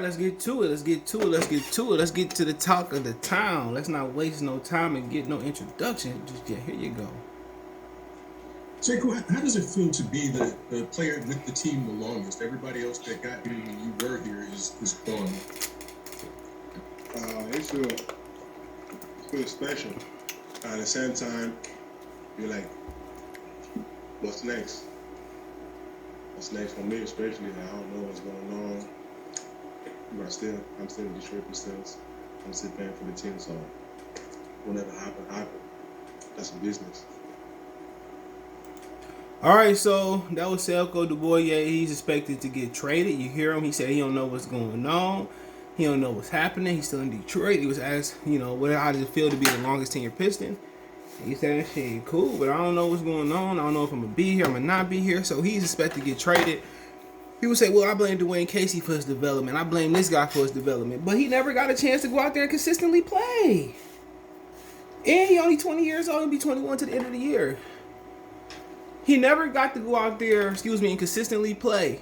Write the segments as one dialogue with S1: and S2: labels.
S1: let's get to it. Let's get to the talk of the town. Let's not waste no time and get no introduction. Just here you go.
S2: Sekou, how does it feel to be the player with the team the longest? Everybody else that got here when you were here is gone.
S3: It feels special. At the same time, you're like, what's next? What's next for me, especially? I don't know what's going on. But I'm still in Detroit. I'm still playing for the team, so whatever happen. That's a business.
S1: All right, so that was Sekou Doumbouya. He's expected to get traded. You hear him? He said he don't know what's going on. He don't know what's happening. He's still in Detroit. He was asked, how does it feel to be the longest tenured Piston? He said, shit, cool, but I don't know what's going on. I don't know if I'm going to be here. I'm going to not be here. So he's expected to get traded. People say, well, I blame Dwayne Casey for his development. I blame this guy for his development. But he never got a chance to go out there and consistently play. And he only 20 years old. He'll be 21 to the end of the year. He never got to go out there, and consistently play.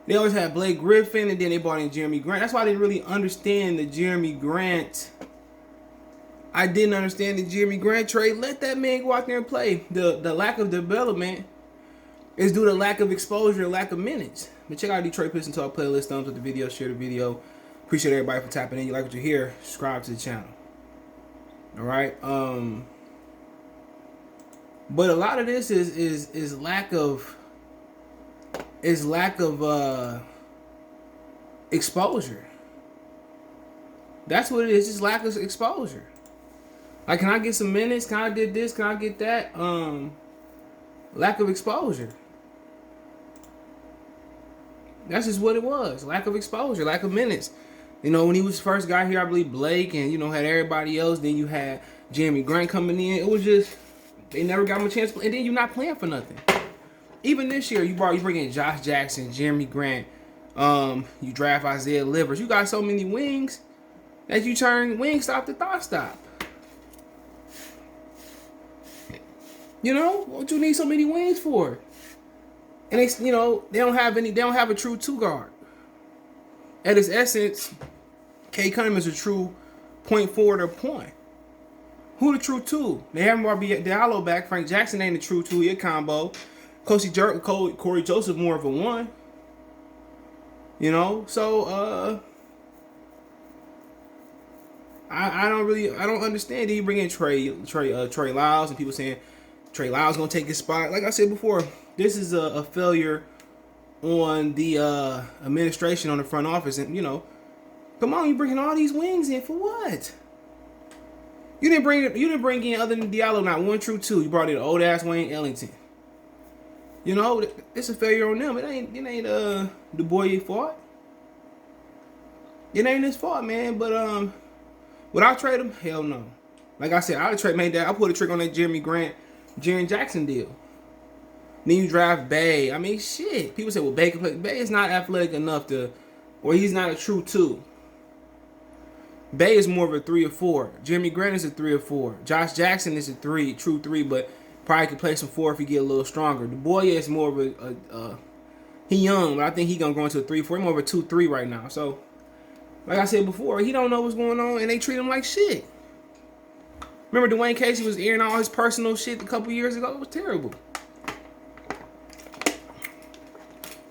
S1: They always had Blake Griffin, and then they brought in Jeremy Grant. That's why I didn't really understand the Jeremy Grant. I didn't understand the Jeremy Grant trade. Let that man go out there and play. The lack of development is due to lack of exposure, lack of minutes. But check out Detroit Pistons Talk playlist. Thumbs up the video, share the video. Appreciate everybody for tapping in. You like what you hear? Subscribe to the channel. All right. But a lot of this is lack of exposure. That's what it is. Just lack of exposure. Like, can I get some minutes? Can I get this? Can I get that? Lack of exposure. That's just what it was. Lack of exposure. Lack of minutes. When he was first got here, I believe Blake and had everybody else. Then you had Jeremy Grant coming in. It was just they never got him a chance to play. And then you're not playing for nothing. Even this year, you bring in Josh Jackson, Jeremy Grant. You draft Isaiah Livers. You got so many wings that you turn wing stop to thought stop. What you need so many wings for? And they don't have any. They don't have a true two guard. At its essence, K. Cunningham is a true point forward or point. Who the true two? They have more Diallo back. Frank Jackson ain't the true two. He a combo. Corey Joseph more of a one. So I don't understand. Did he bring in Trey Lyles, and people saying Trey Lyles gonna take his spot? Like I said before, this is a failure on the administration, on the front office, and come on, you bringing all these wings in for what? You didn't bring in other than Diallo, not one true two. You brought in old ass Wayne Ellington. It's a failure on them. It ain't Doumbouya's fault. It ain't his fault, man. But would I trade him? Hell no. Like I said, I'd have made that. I put a trick on that Jeremy Grant, Jaren Jackson deal. Then you draft Bay. I mean, shit. People say, well, Bay can play. Bay is not athletic enough or he's not a true two. Bay is more of a 3 or 4. Jeremy Grant is a 3 or 4. Josh Jackson is a true 3, but probably could play some 4 if he get a little stronger. Doumbouya is more of a he young, but I think he gonna go into a 3-4. He's more of a 2-3 right now. So, like I said before, he don't know what's going on, and they treat him like shit. Remember Dwayne Casey was airing all his personal shit a couple years ago? It was terrible.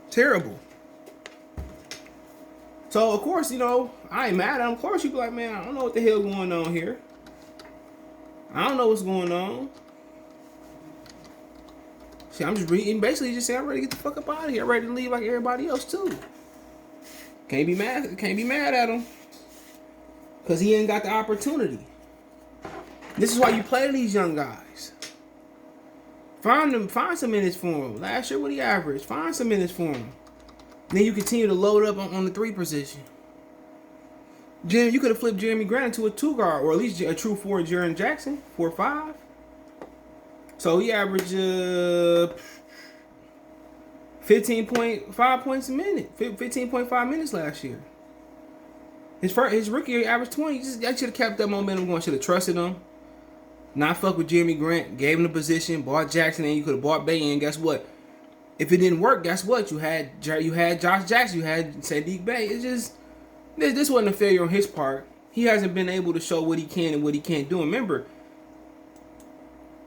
S1: Terrible. So, of course, I ain't mad at him. Of course, you be like, man, I don't know what the hell going on here. I don't know what's going on. See, I'm just basically just saying I'm ready to get the fuck up out of here. I'm ready to leave like everybody else, too. Can't be mad at him. Because he ain't got the opportunity. This is why you play these young guys. Find some minutes for him. Last year, what he averaged? Find some minutes for him. Then you continue to load up on the 3 position. You could have flipped Jeremy Grant into a 2 guard, or at least a true 4 Jaren Jackson, 4-5. So he averaged 15.5 points a minute, 15.5 minutes last year. His rookie year averaged 20. I should have kept that momentum going. Should have trusted him. Not fuck with Jeremy Grant. Gave him the position. Bought Jackson, and you could have bought Bay in. Guess what? If it didn't work, guess what? You had Josh Jackson, you had Sadiq Bey. It's just this wasn't a failure on his part. He hasn't been able to show what he can and what he can't do. Remember,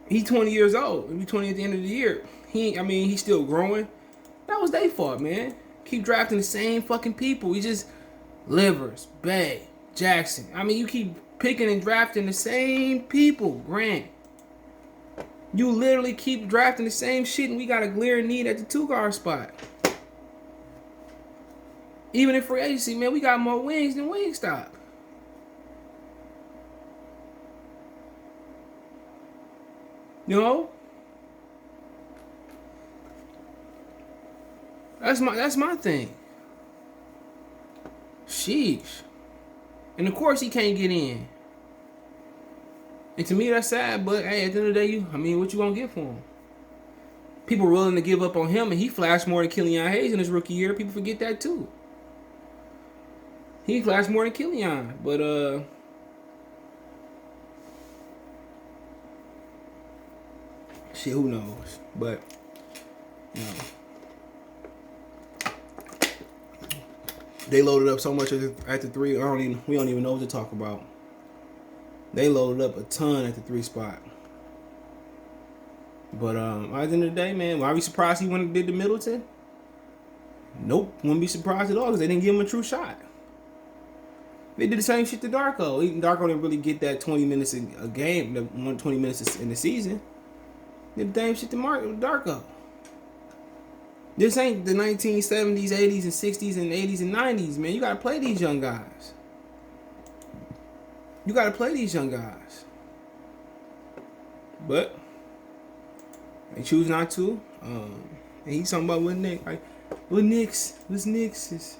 S1: he's 20 years old. He'll be 20 at the end of the year. He's still growing. That was their fault, man. Keep drafting the same fucking people. We just Livers, Bey, Jackson. You keep picking and drafting the same people. Grant. You literally keep drafting the same shit, and we got a glaring need at the 2-guard spot. Even in free agency, man, we got more wings than Wingstop. You know? That's my thing. Sheesh. And of course he can't get in. And to me that's sad, but hey, at the end of the day, what you gonna get for him? People were willing to give up on him, and he flashed more than Killian Hayes in his rookie year. People forget that too. He flashed more than Killian, but shit, who knows? But they loaded up so much at the 3. We don't even know what to talk about. They loaded up a ton at the 3 spot. But at the end of the day, man, why are we surprised he went and did the Middleton? Nope, wouldn't be surprised at all because they didn't give him a true shot. They did the same shit to Darko. Darko didn't really get that 20 minutes a game, the 20 minutes in the season. Did the same shit to Darko. This ain't the 1970s, 80s, and 60s, and 80s, and 90s, man. You gotta play these young guys. But they choose not to. And he's talking about what Knicks. Like, what's Knicks? It's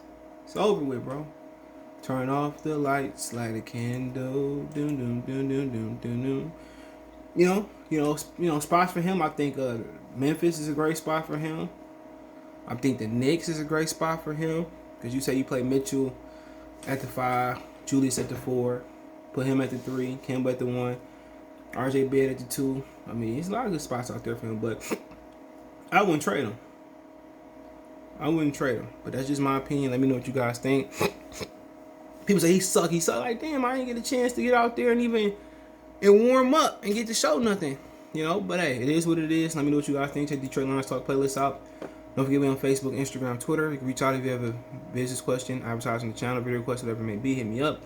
S1: over with, bro. Turn off the lights, light a candle. Doom, doom, doom, doom, doom, doom, doom. Spots for him. I think Memphis is a great spot for him. I think the Knicks is a great spot for him because you say you play Mitchell at the 5, Julius at the 4, put him at the 3, Kemba at the 1, RJ Barrett at the 2. There's a lot of good spots out there for him, but I wouldn't trade him. But that's just my opinion. Let me know what you guys think. People say he suck. Like, damn, I didn't get a chance to get out there and warm up and get to show nothing. But hey, it is what it is. Let me know what you guys think. Check Detroit Lions Talk playlist out. Don't forget me on Facebook, Instagram, Twitter. You can reach out if you have a business question, advertising the channel, video request, whatever it may be. Hit me up.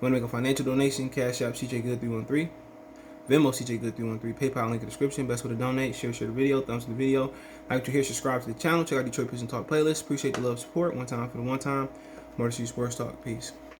S1: Want to make a financial donation? Cash App CJGood313. Venmo CJGood313. PayPal link in the description. Best way to donate. Share the video. Thumbs to the video. Like what you hear. Subscribe to the channel. Check out Detroit Prison Talk playlist. Appreciate the love and support. One time for the one time. More to see Sports Talk. Peace.